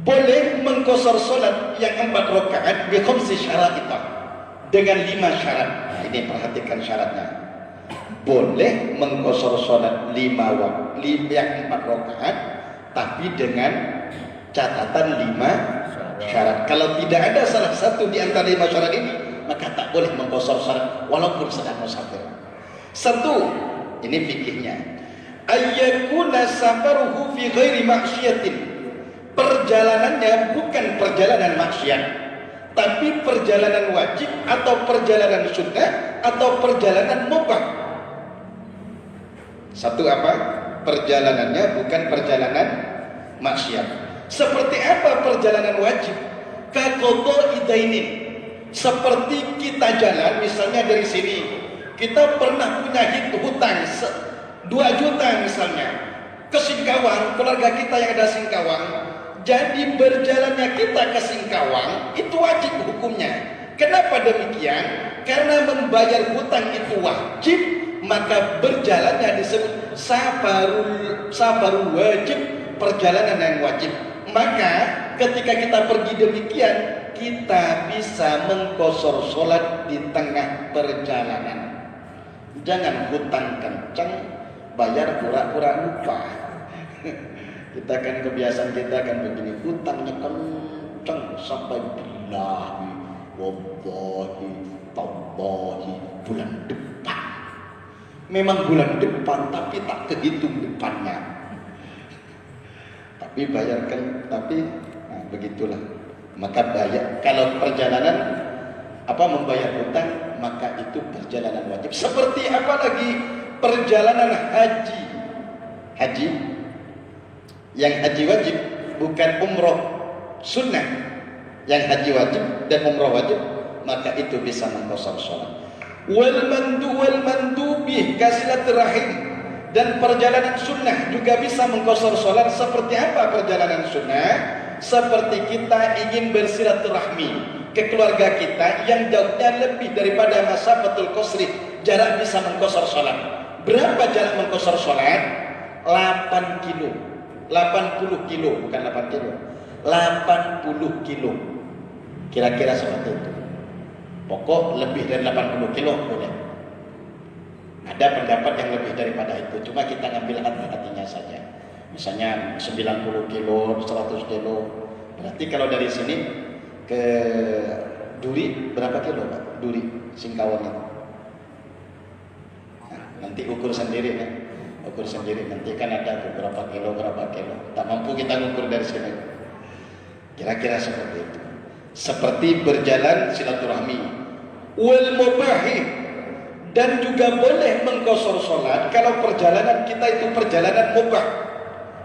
boleh mengqasar salat yang 4 rakaat bi khamsi syara'it, dengan 5 syarat. Nah, ini perhatikan syaratnya. Boleh mengqasar salat 5 waktu yang 4 rakaat tapi dengan catatan 5 syarat. Kalau tidak ada salah satu di antara 5 syarat ini, maka tak boleh mengqasar salat walaupun sedang musafir. Satu, ini fikihnya. Ayyakuna safaruhu fi ghairi maksiatin. Perjalanannya bukan perjalanan maksiat, tapi perjalanan wajib atau perjalanan sunnah atau perjalanan mubah. Satu apa? Perjalanannya bukan perjalanan maksiat. Seperti apa perjalanan wajib? Kaqadha idainin. Seperti kita jalan misalnya dari sini, kita pernah punya hutang 2 juta misalnya ke Singkawang, keluarga kita yang ada Singkawang. Jadi berjalannya kita ke Singkawang itu wajib hukumnya. Kenapa demikian? Karena membayar hutang itu wajib, maka berjalannya disebut safarul wajib, perjalanan yang wajib. Maka ketika kita pergi demikian, kita bisa mengqasar salat di tengah perjalanan. Jangan hutang kencang, bayar pura-pura lupa. Kita kan kebiasaan kita kan begini, hutangnya kencang sampai billahi wallahi tallahi bulan depan. Memang bulan depan tapi tak kehitung depannya. Tapi bayarkan, tapi nah, begitulah. Maka bayar kalau perjalanan membayar hutang, maka itu perjalanan wajib. Seperti apa lagi? Perjalanan haji. Haji yang haji wajib, bukan umroh sunnah. Yang haji wajib dan umroh wajib, maka itu bisa mengqasar salat. Wal mandubi kasilaturrahim, dan perjalanan sunnah juga bisa mengqasar salat. Seperti apa perjalanan sunnah? Seperti kita ingin bersilaturahmi ke keluarga kita yang jauhnya lebih daripada masafatul qasri, jarak bisa mengqasar salat. Berapa jarak mengqasar salat? 8 kilo. 80 kilo, bukan 8 kilo. 80 kilo. Kira-kira seperti itu. Pokok lebih dari 80 kilo boleh. Ada pendapat yang lebih daripada itu, cuma kita ngambil hati-hatinya saja. Misalnya 90 kilo, 100 kilo. Berarti kalau dari sini ke Duri berapa kilo, Pak? Duri, Singkawang itu. Nah, nanti ukur sendiri kan. Ukur sendiri, nanti kan ada berapa kilo. Tak mampu kita ngukur dari sini. Kira-kira seperti itu. Seperti berjalan silaturahmi. Wal mubahi, dan juga boleh mengqasar salat kalau perjalanan kita itu perjalanan mubah.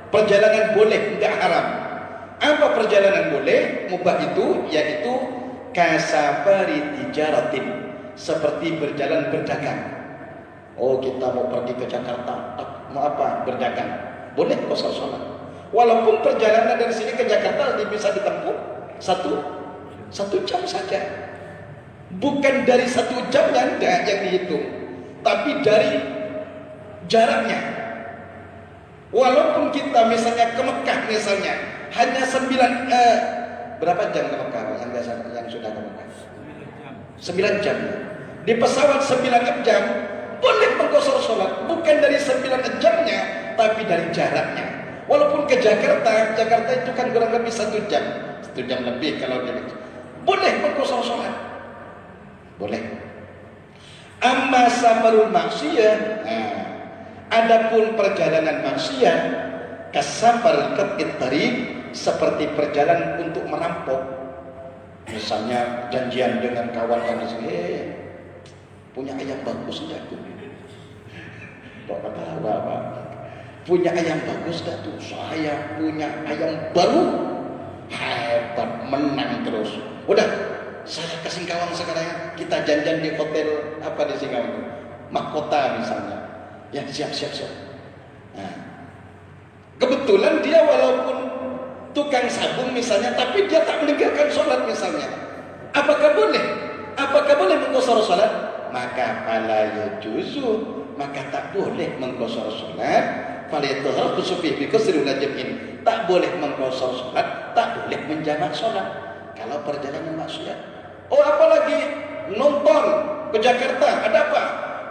Perjalanan boleh, enggak haram. Apa perjalanan boleh? Mubah itu yaitu kasafari tijaratin, seperti berjalan berdagang. Oh, kita mau pergi ke Jakarta, mau apa? Berdagang. Boleh qasar salat. Walaupun perjalanan dari sini ke Jakarta bisa ditempuh satu jam saja. Bukan dari 1 jam yang dihitung, tapi dari jaraknya. Walaupun kita misalnya ke Mekah misalnya hanya 9 berapa jam ke Mekah yang sudah ke Mekah? 9 jam. Di pesawat 9 jam boleh mengqasar salat, bukan dari 9 jamnya, tapi dari jaraknya. Walaupun ke Jakarta itu kan kurang lebih 1 jam, 1 jam lebih kalau dari boleh mengqasar salat, boleh. Amma safarul maksiyah, adapun perjalanan maksiat, kasafar qat'it tariq, seperti perjalanan untuk merampok. Misalnya janjian dengan kawan yang di sini, punya ayam bagus enggak tuh? Kok ketawa, Pak? Punya ayam bagus enggak tuh? Saya punya ayam baru, hebat, menang terus. Udah, saya ke Singkawang sekarang, kita janjian di hotel apa di Singkawang? Mahkota misalnya. Ya, siap. Nah, kebetulan dia walaupun tukang sabun misalnya, tapi dia tak meninggalkan sholat misalnya. Apakah boleh mengqasar sholat? Maka fala yajuzu, maka tak boleh mengqasar sholat. Fala yatahharu sufi bi qasri wajibin, tak boleh mengqasar sholat, tak boleh jamak sholat kalau perjalanan maksiat. Oh, apalagi nonton ke Jakarta, ada apa?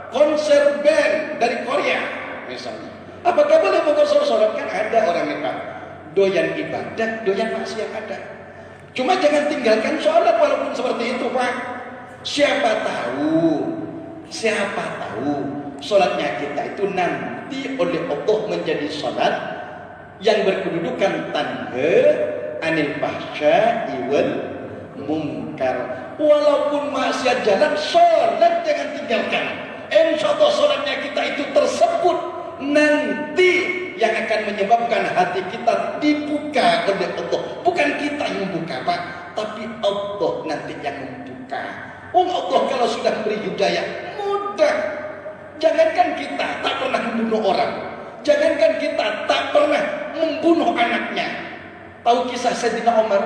Konser band dari Korea misalnya. Apakah boleh mengkosor sholat? Kan ada orang yang doyan ibadah, doyan maksiat ada. Cuma jangan tinggalkan sholat walaupun seperti itu, Pak. Siapa tahu sholatnya kita itu nanti oleh Allah menjadi sholat yang berkedudukan tanha anil fahsya'i wal munkar. Walaupun maksiat jalan, sholat jangan tinggalkan. Insya Allah sholatnya kita itu tersebut nanti yang akan menyebabkan hati kita dibuka oleh Allah. Bukan kita yang membuka, Pak, tapi Allah nanti yang membuka. Allah kalau sudah beri hidayah mudah. Jangankan kita tak pernah membunuh orang, jangankan kita tak pernah membunuh anaknya. Tahu kisah Sayyidina Umar?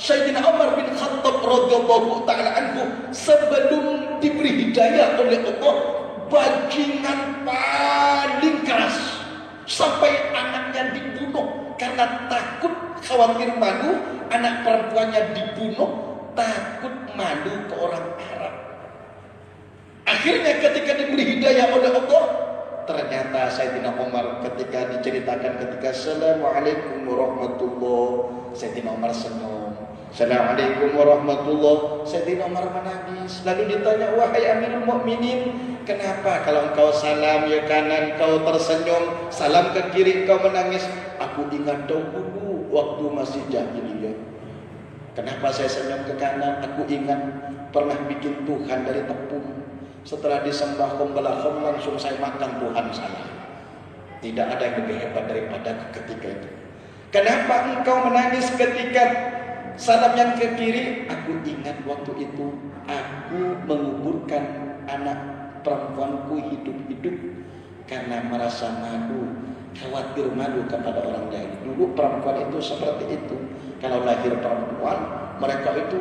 Sayyidina Umar bin Khattab radhiyallahu ta'ala anhu sebelum diberi hidayah oleh Allah, bajingan paling keras, sampai anaknya dibunuh karena takut, khawatir malu anak perempuannya dibunuh, takut malu ke orang Arab. Akhirnya ketika diberi hidayah oleh Allah, ternyata Sayyidina Umar ketika diceritakan ketika Assalamualaikum warahmatullahi, Sayyidina Umar senyum. Assalamualaikum warahmatullahi, Sayyidina Umar menangis. Lalu ditanya, wahai Amirul Mukminin, kenapa kalau engkau salam ya kanan kau tersenyum, salam ke kiri kau menangis? Aku ingat dahulu waktu masih jahiliyah. Kenapa saya senyum ke kanan? Aku ingat pernah bikin Tuhan dari tepung. Setelah disembah membelah langsung saya makan Tuhan saya. Tidak ada yang lebih hebat daripada ketika itu. Kenapa engkau menangis ketika salam yang ke kiri? Aku ingat waktu itu aku menguburkan anak perempuanku hidup-hidup karena merasa malu, khawatir malu kepada orang lain. Dulu perempuan itu seperti itu. Kalau lahir perempuan, mereka itu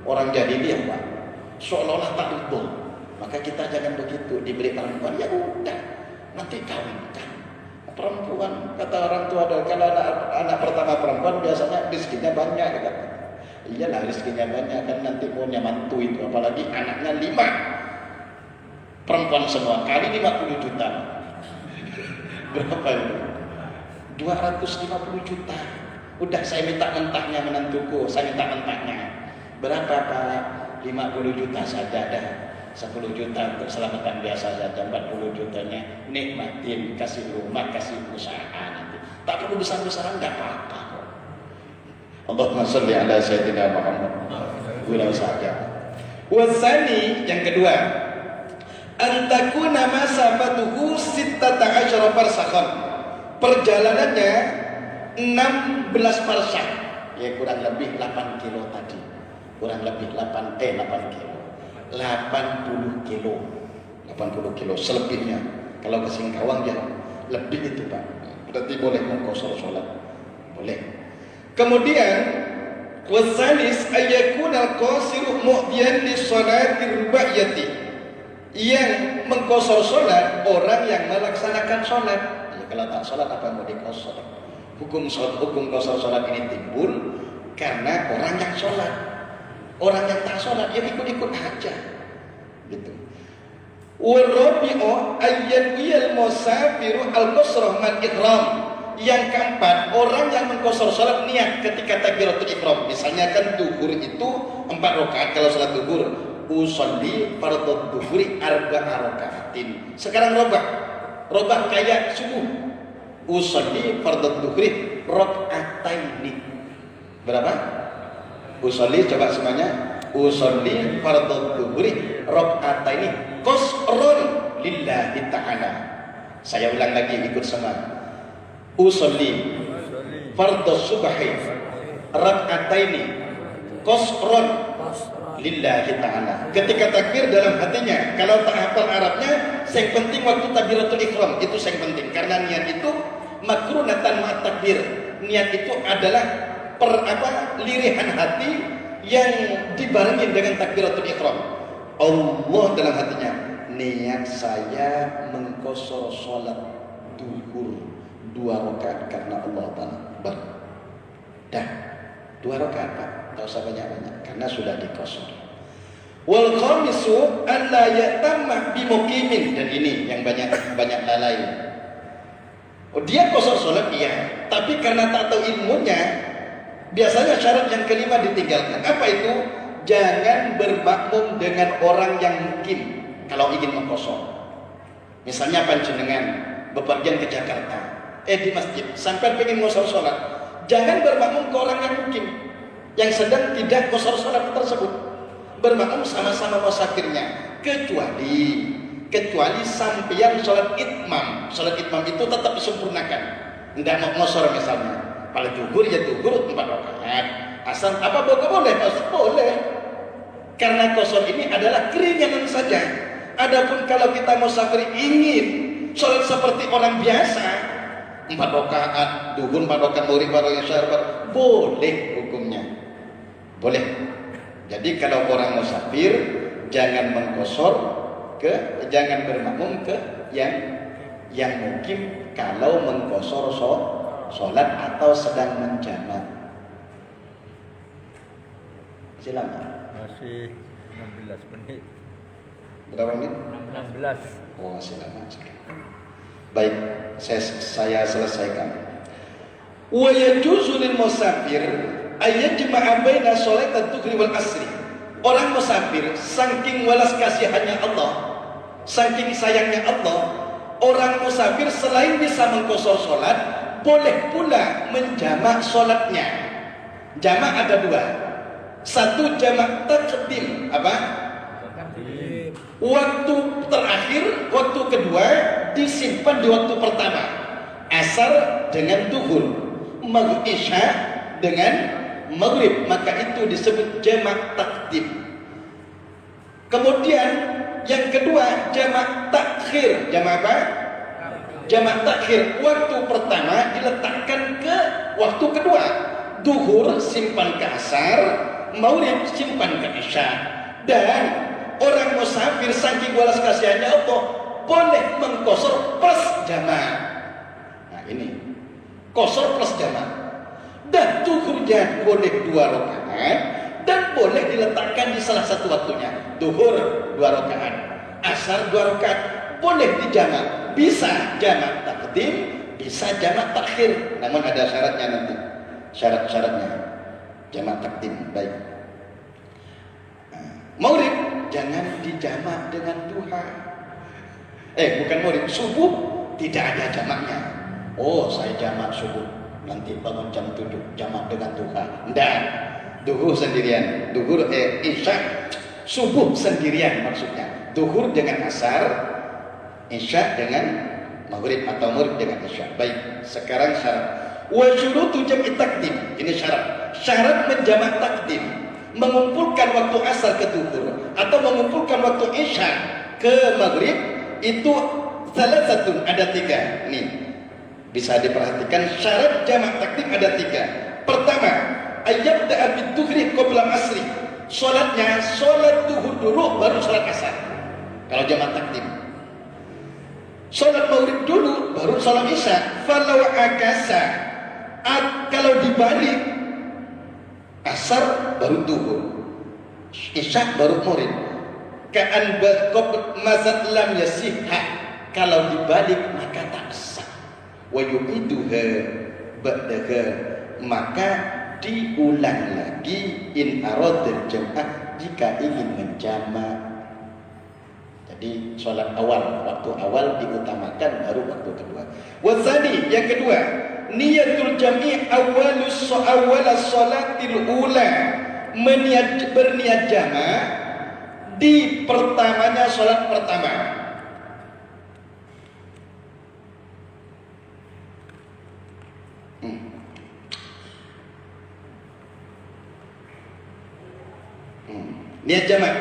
orang jahiliyah, Pak, seolah-olah tak ridho. Maka kita jangan begitu, diberi perempuan ya udah, nanti kawinkan. Perempuan, kata orang tua, kalau anak pertama perempuan biasanya rezekinya banyak, kan? Iyalah rezekinya banyak, kan nanti punya mantu itu, apalagi anaknya 5 perempuan semua, kali 50 juta. Berapa itu? 250 juta. Udah saya minta mentahnya menantuku, saya minta mentahnya. Berapa, Pak? 50 juta saja dah. 10 juta untuk selamatan biasa saja, 40 jutanya nikmatin, kasih rumah, kasih usaha nanti. Tak perlu besar-besaran, enggak apa-apa kok. Allahumma sholli ala sayyidina Muhammad. Ulang saja. Wasani yang kedua, antakuna masafatuhu 16 farsakhan. Perjalanannya 16 farsak. Ya kurang lebih 8 kilo tadi. Kurang lebih 8 kilo. 80 kilo 80 kilo selebihnya. Kalau ke Singkawang ya lebih itu, Pak. Berarti boleh mengqashar sholat, boleh. Kemudian wasalis ayyakun al-qasiru mu'diyan li sholati rubaiyati, yang mengqashar sholat orang yang melaksanakan sholat. Ya, kalau tak sholat apa mau diqashar? Hukum qashar sholat ini timbul karena orang yang sholat. Orang yang tak sholat ya ikut-ikut aja gitu. Warabi'u ayyanwiyal musafiru al-qasrah man ihram. Yang keempat, orang yang mengqashar sholat niat ketika takbiratul ihram. Misalnya kan duhur itu 4 rakaat kalau sholat duhur. Usolli fardhu duhuri 4 rakaatin. Sekarang robah kayak subuh. Usolli fardhu duhuri rakataini. Berapa? Usolli, coba semuanya. Usolli fardhu dhuhri raka'ataini qasran lillahi ta'ala. Saya ulang lagi, ikut sama. Usolli fardhu subhi raka'ataini qasran lillahi ta'ala. Ketika takbir dalam hatinya, kalau tak hafal Arabnya, yang penting waktu takbiratul ihram itu yang penting, karena niat itu makrunatan ma'at takbir. Niat itu adalah lirihan hati yang dibarengi dengan takbiratul ihram. Allah dalam hatinya, niat saya mengqashar sholat duhur 2 rakaat karena Allah Ta'ala. Dah. 2 rakaat Pak, tak usah banyak-banyak karena sudah dikosor. Wal khamisu an la yatamma bi muqimin, dan ini yang banyak lalai. Oh, dia kosor salat iya, tapi karena tak tahu ilmunya, biasanya syarat yang kelima ditinggalkan. Apa itu? Jangan bermakmum dengan orang yang mukim kalau ingin mengkosor. Misalnya panjenengan bepergian ke Jakarta, di masjid sampai pengen ngosor salat, jangan bermakmum ke orang yang mukim yang sedang tidak ngosor salat tersebut. Bermakmum sama-sama musafirnya, kecuali sampeyan salat itmam. Salat itmam itu tetap disempurnakan. Tidak mau ngosor misalnya, kalau zuhur ya zuhur 4 rakaat. Asal apa boleh? Boleh. Karena kosor ini adalah keringanan saja. Adapun kalau kita musafir ingin salat seperti orang biasa, 4 rakaat, zuhur 4 rakaat, maghrib 4 rakaat, isya 4, boleh hukumnya. Boleh. Jadi kalau orang musafir jangan jangan bermakmum ke yang mukim kalau mengkosor sholat atau sedang menjamak. Silakan. Masih 16 menit. Berapa menit? 16. Oh, masih lama sekali. Baik, saya selesaikan. Wa yajuzu lil musafir ayajma'a baina shalat adh-dhuhri wal asri. Orang musafir saking welas kasihannya Allah, saking sayangnya Allah, orang musafir selain bisa mengkosor salat, boleh pula menjamak salatnya. Jamak ada 2. Satu jamak taqdim, apa? Waktu terakhir, waktu kedua disimpan di waktu pertama. Asar dengan zuhur, maghrib isya dengan maghrib, maka itu disebut jamak takdim. Kemudian yang kedua jamak takhir. Jamak apa? Jamak takhir. Waktu pertama diletakkan ke waktu kedua. Duhur simpan ke asar, maghrib simpan ke isya. Dan orang musafir saking welas kasihannya Allah boleh mengkosor plus jamak. Nah ini kosor plus jamak. Dan zuhurnya boleh 2 rakaat dan boleh diletakkan di salah satu waktunya. Zuhur 2 rakaat, asar 2 rakaat, boleh dijamak. Bisa jamak takdim, bisa jamak takhir. Namun ada syaratnya nanti. Syarat-syaratnya jamak takdim. Baik. Maghrib jangan dijamak dengan duha. Bukan maghrib, subuh tidak ada jamaknya. Oh, saya jamak subuh, nanti bangun jam 7 jamak dengan duha. Enggak. Duhur sendirian. Duhur isya, subuh sendirian maksudnya. Duhur dengan asar, isya dengan maghrib atau maghrib dengan isya. Baik, sekarang syarat. Wa syurutu jam'i takdim. Ini syarat. Syarat menjamak takdim, mengumpulkan waktu asar ke duhur atau mengumpulkan waktu isya ke maghrib, itu salah satu, ada 3. Nih, bisa diperhatikan syarat jamak takdim ada 3. Pertama, ayyabda'a bid-dhuhri qabla asri. Salatnya salat duhur dulu baru salat asar. Kalau jamak takdim. Salat maghrib dulu baru salat isya. Falau akasa, kalau dibalik, asar baru duhur, isya baru maghrib. Ka'an baqab mazat lam yasihha. Kalau dibalik maka tak sah. Wa yu'iduha ba'daha, maka diulang lagi in aradal jam'ah jika ingin menjamak. Jadi sholat awal, waktu awal diutamakan, baru waktu kedua. Wasani, yang kedua, niyatul jami' awalus sholatil ula, berniat jamak di pertamanya sholat pertama. Niat jamak.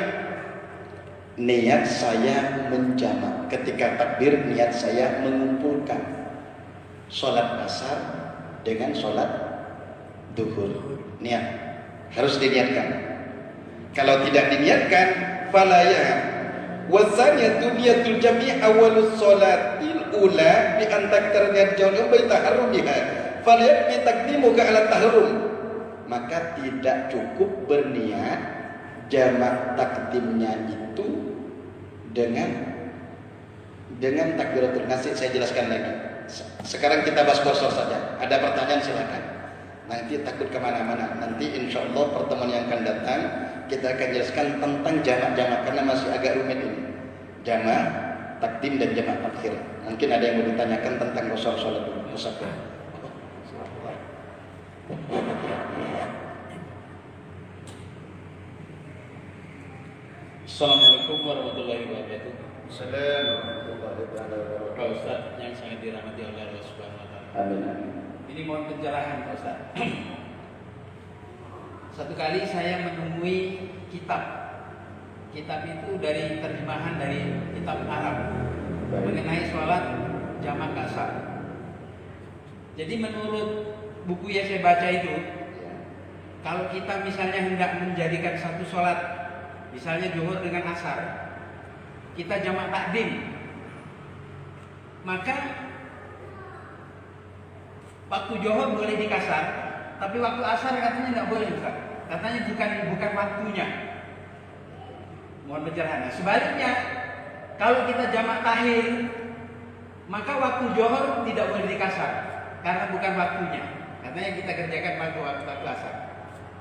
Niat saya menjamak. Ketika takbir, niat saya mengumpulkan sholat asar dengan sholat duhur. Niat harus diniatkan. Kalau tidak diniatkan, falaya. Wasaniyatu niyatul jami' awalus sholatil ula bi an taktarniat jauh baita harumiha. Falayat bi taqdimuka ala tahrum. maka tidak cukup berniat jamak takdimnya itu dengan takbiratul masjid. Saya jelaskan lagi. Sekarang kita bahas qasar saja. Ada pertanyaan silakan. Nanti takut kemana-mana. Nanti insya Allah pertemuan yang akan datang kita akan jelaskan tentang jamak-jamak karena masih agak rumit ini. Jamak takdim dan jamak takhir. Mungkin ada yang mau ditanyakan tentang qasar salat musafir. Assalamualaikum warahmatullahi wabarakatuh. Assalamualaikum warahmatullahi Pak wabarakatuh. Ustaz yang sangat dirahmati oleh Allah Subhanahu wa taala. Amin amin. Ini mohon pencerahan Pak Ustaz. Satu kali saya menemui kitab. Kitab itu dari terjemahan dari kitab Arab mengenai sholat jamak kasar. Jadi menurut buku yang saya baca itu, kalau kita misalnya hendak menjadikan satu sholat, misalnya zuhur dengan asar, kita jamak takdim, maka waktu zuhur boleh dikasar, tapi waktu asar katanya tidak boleh, Ustaz. Katanya bukan waktunya. Mohon pencerahan. Sebaliknya, kalau kita jamak takhir, maka waktu zuhur tidak boleh dikasar karena bukan waktunya. Katanya kita kerjakan waktu asar.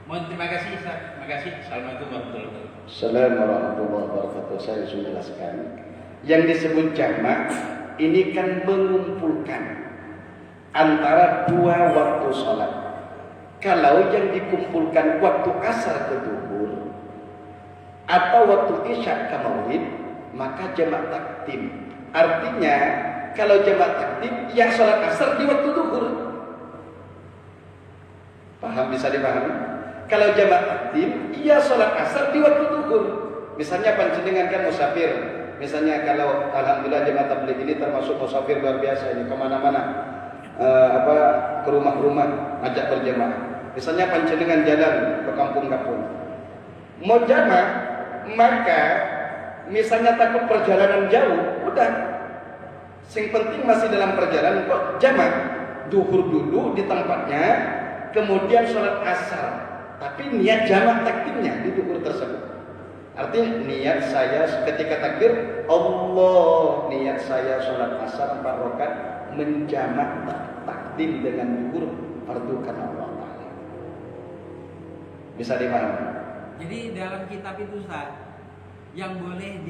Mohon terima kasih, Ustaz. Terima kasih. Assalamualaikum warahmatullahi wabarakatuh. Assalamualaikum warahmatullahi wabarakatuh. Saya sudah jelaskan. Yang disebut jamak ini kan mengumpulkan antara dua waktu sholat. Kalau yang dikumpulkan waktu asar ke zuhur atau waktu isya ke maghrib, maka jamak takdim. Artinya kalau jamak takdim yang sholat asar di waktu zuhur. Paham, bisa dipahami? Kalau jamak takdim, ia sholat asar di waktu zuhur. Misalnya panjenengan kan musafir. Misalnya kalau alhamdulillah jemaah tabligh ini termasuk musafir luar biasa ini kemana-mana, ke rumah-rumah ajak berjamaah. Misalnya panjenengan jalan ke kampung-kampung, mau jamaah, maka misalnya takut perjalanan jauh, udah. Sing penting masih dalam perjalanan kok jamaah. Zuhur dulu di tempatnya, kemudian sholat asar. Tapi niat jamak takdimnya di zuhur tersebut. Artinya niat saya ketika takbir Allah, niat saya sholat asar 4 rakaat menjamak takdim dengan zuhur fardu karena Allah Ta'ala. Bisa dipahami? Jadi dalam kitab itu, Ustaz, yang boleh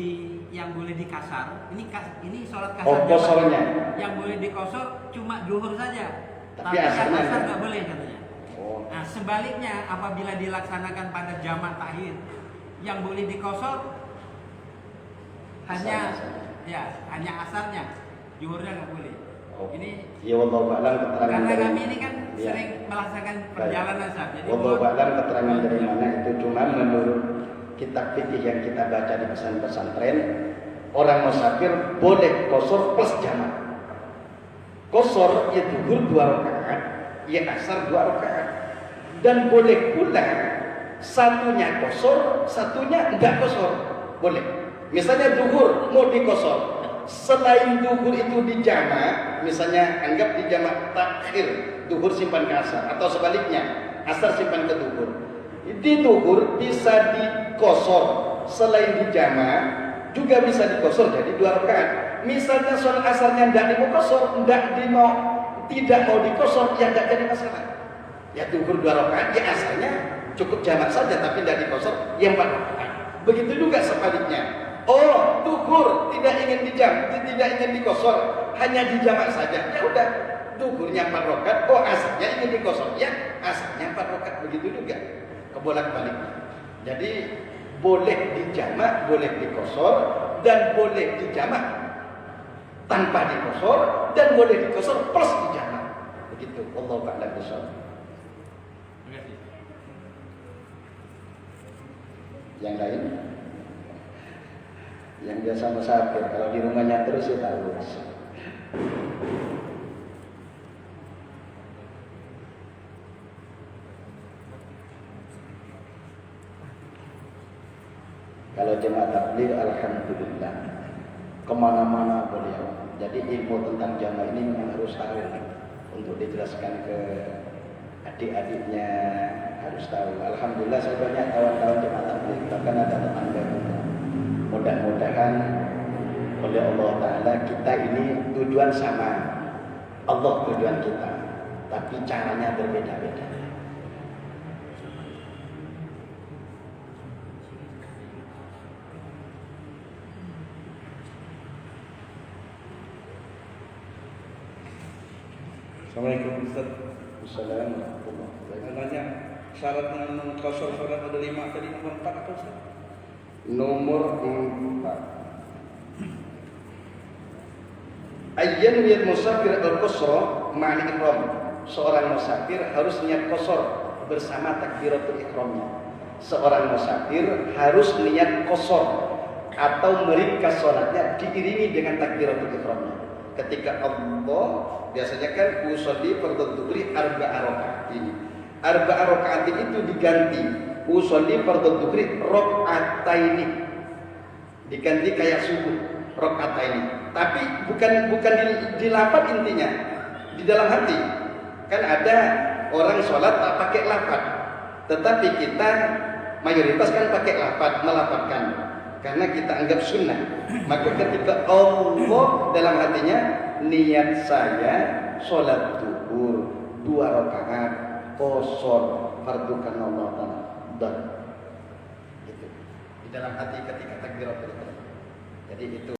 dikasar, ini sholat kasar. Oh, kosornya. Yang boleh dikosor cuma zuhur saja. Tapi Tapi asarnya asar enggak. nggak boleh katanya. Oh. Nah, sebaliknya apabila dilaksanakan pada jamak takhir, yang boleh dikosor hanya hanya asarnya, zuhurnya nggak boleh. Oh. Ini Ya wallahu a'lam keterangan karena dari kami ini kan ya. sering melaksanakan perjalanan, Ustaz. Jadi wallahu a'lam keterangan dari mana itu cuma menurut kitab fikih yang kita baca di pesantren, orang musafir boleh qasar plus jamak. Qasar ya zuhur 2 rakaat, ya asar 2 rakaat. Dan boleh pula satunya qasar, satunya enggak qasar. Boleh. Misalnya zuhur mau diqasar, selain zuhur itu dijamak, misalnya anggap dijamak takhir, zuhur simpan ke asar atau sebaliknya, asar simpan ke zuhur. Di zuhur bisa dikosor, selain dijamak juga bisa dikosor jadi 2 rakaat. Misalnya sholat asarnya tidak dikosor, tidak mau dikosor, ya tidak jadi masalah. Ya zuhur 2 rakaat, ya asarnya cukup jamak saja tapi tidak dikosor, ya 4 rakaat. Begitu juga sebaliknya. Oh, zuhur tidak ingin dikosor, hanya dijamak saja. Ya udah, zuhurnya 4 rakaat, oh asarnya ingin dikosor, ya asarnya 4 rakaat. Begitu juga kebolak-baliknya. Jadi boleh dijamak, boleh dikosor, dan boleh dijamak tanpa dikosor, dan boleh dikosor plus dijamak. Begitu. Wallahu a'lam bishawab. Terima kasih. Yang lain? Yang biasa musafir, kalau di rumahnya terus ya tahu. Kalau jemaah tabligh alhamdulillah kemana-mana beliau. Jadi ilmu tentang jamaah ini memang harus tahu untuk dijelaskan ke adik-adiknya, harus tahu. Alhamdulillah saya banyak kawan-kawan jemaah tabligh, bahkan ada tetangga kita. Mudah-mudahan oleh Allah Ta'ala kita ini tujuan sama. Allah tujuan kita, tapi caranya berbeda-beda. Assalamualaikum Ustaz. Assalamualaikum. Saya nanya syarat dengan qasar salat ada 5 tadi nomor 4 apa Ustaz? Nomor 4. Ayyan niat musafir al-qasra ma'al ihram. Seorang musafir harus niat qasar bersama takbiratul ihramnya. Seorang musafir harus niat qasar atau meringkas salatnya diiringi dengan takbiratul ihramnya. Ketika Allah biasanya kan usolli fardhu dzuhri arba'a rakaat ini. Arba'a rakaat itu diganti usolli fardhu dzuhri rakaataini. Diganti kayak subuh rakaataini. Tapi bukan di lafaz intinya, di dalam hati. Kan ada orang sholat tak pakai lafaz, tetapi kita mayoritas kan pakai lafaz, melafazkan. Karena kita anggap sunnah. Maka ketika Allah dalam hatinya, niat saya sholat zuhur 2 rakaat qasar fardu karena Allah Ta'ala. Dan itu di dalam hati ketika takbiratul ihram. Jadi itu